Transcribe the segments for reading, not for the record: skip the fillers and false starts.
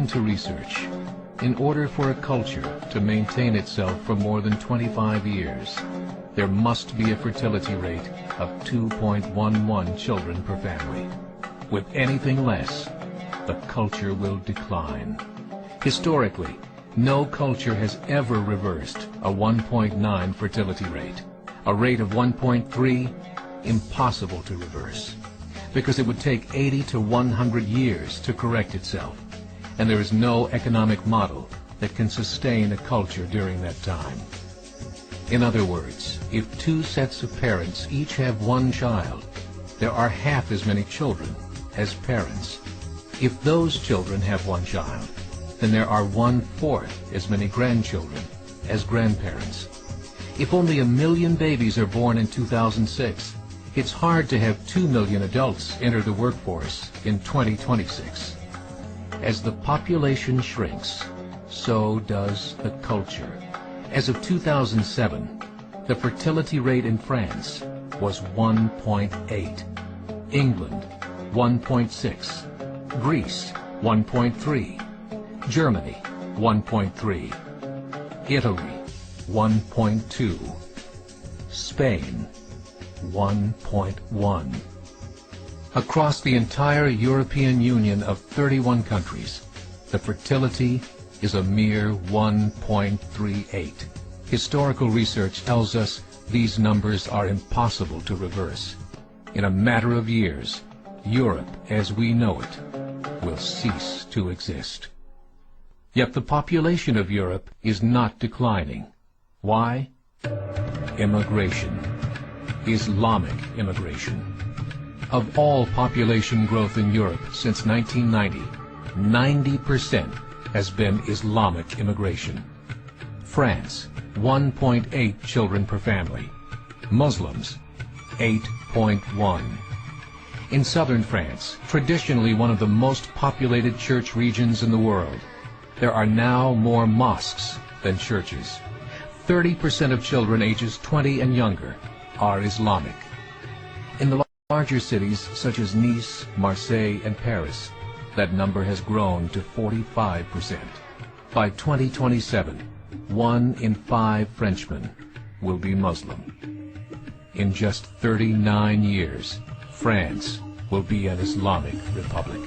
According to research, in order for a culture to maintain itself for more than 25 years, there must be a fertility rate of 2.11 children per family. With anything less, the culture will decline. Historically, no culture has ever reversed a 1.9 fertility rate. A rate of 1.3, impossible to reverse, because it would take 80 to 100 years to correct itself, and there is no economic model that can sustain a culture during that time. In other words, if two sets of parents each have one child, there are half as many children as parents. If those children have one child, then there are 1/4 as many grandchildren as grandparents. If only 1 million babies are born in 2006, it's hard to have 2 million adults enter the workforce in 2026. As the population shrinks, so does the culture. As of 2007, the fertility rate in France was 1.8, England 1.6, Greece 1.3, Germany 1.3, Italy 1.2, Spain 1.1. Across the entire European Union of 31 countries, the fertility is a mere 1.38. Historical research tells us these numbers are impossible to reverse. In a matter of years, Europe as we know it will cease to exist. Yet the population of Europe is not declining. Why? Immigration. Islamic immigration. Of all population growth in Europe since 1990, 90% has been Islamic immigration. France, 1.8 children per family. Muslims, 8.1. In southern France, traditionally one of the most populated church regions in the world, there are now more mosques than churches. 30% of children ages 20 and younger are Islamic. In the larger cities such as Nice, Marseille, and Paris, that number has grown to 45%. By 2027, 1 in 5 Frenchmen will be Muslim. In just 39 years, France will be an Islamic republic.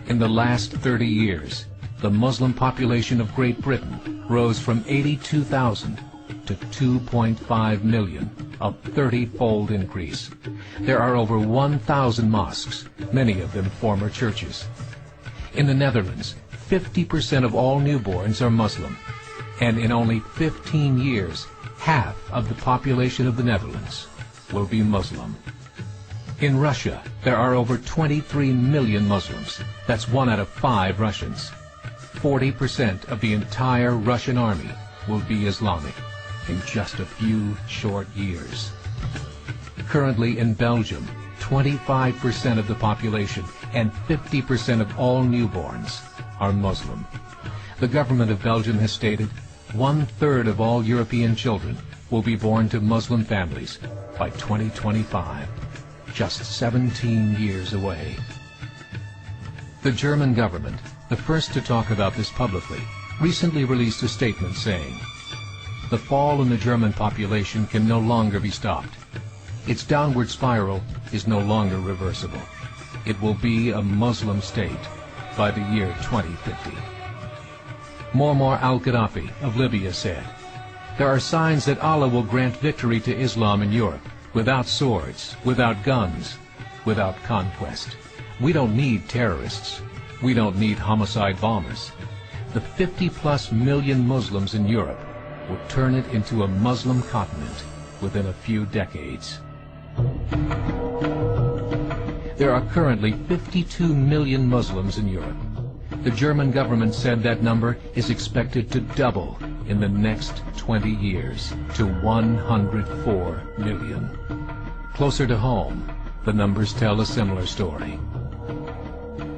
In the last 30 years, the Muslim population of Great Britain rose from 82,000 to 2.5 million, a 30-fold increase. There are over 1,000 mosques, many of them former churches. In the Netherlands, 50% of all newborns are Muslim, and in only 15 years, half of the population of the Netherlands will be Muslim. In Russia, there are over 23 million Muslims. That's 1 out of 5 Russians. 40% of the entire Russian army will be Islamic in just a few short years. Currently in Belgium, 25% of the population and 50% of all newborns are Muslim. The government of Belgium has stated 1/3 of all European children will be born to Muslim families by 2025, just 17 years away. The German government, the first to talk about this publicly, recently released a statement saying, "The fall in the German population can no longer be stopped. Its downward spiral is no longer reversible. It will be a Muslim state by the year 2050. Muammar al-Gaddafi of Libya said, "There are signs that Allah will grant victory to Islam in Europe, without swords, without guns, without conquest. We don't need terrorists. We don't need homicide bombers. The 50+ million Muslims in Europe will turn it into a Muslim continent within a few decades." There are currently 52 million Muslims in Europe. The German government said that number is expected to double in the next 20 years to 104 million. Closer to home, the numbers tell a similar story.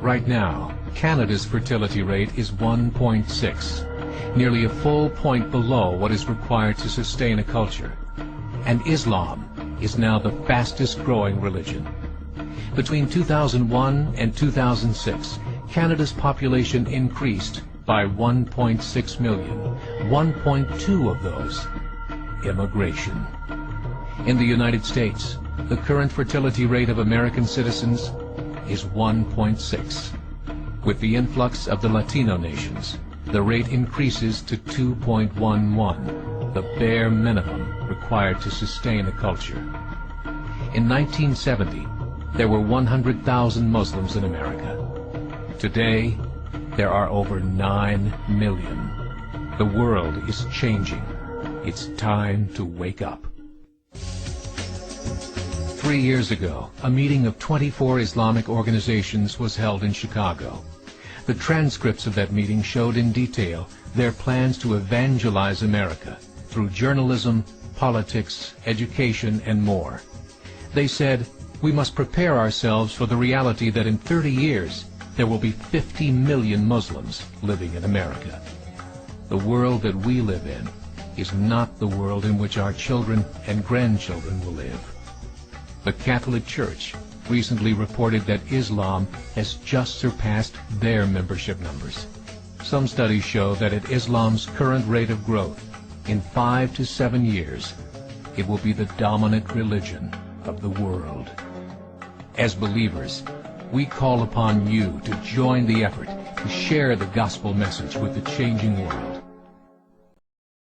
Right now, Canada's fertility rate is 1.6, nearly a full point below what is required to sustain a culture. And Islam is now the fastest growing religion. Between 2001 and 2006, Canada's population increased by 1.6 million, 1.2 of those immigration. In the United States, the current fertility rate of American citizens is 1.6. With the influx of the Latino nations, the rate increases to 2.11, the bare minimum required to sustain a culture. In 1970, there were 100,000 Muslims in America. Today, there are over 9 million. The world is changing. It's time to wake up. 3 years ago, a meeting of 24 Islamic organizations was held in Chicago. The transcripts of that meeting showed in detail their plans to evangelize America through journalism, politics, education, and more. They said, we must prepare ourselves for the reality that in 30 years, there will be 50 million Muslims living in America. The world that we live in is not the world in which our children and grandchildren will live. The Catholic Church recently reported that Islam has just surpassed their membership numbers. Some studies show that at Islam's current rate of growth, in 5 to 7 years, it will be the dominant religion of the world. As believers, we call upon you to join the effort to share the gospel message with the changing world.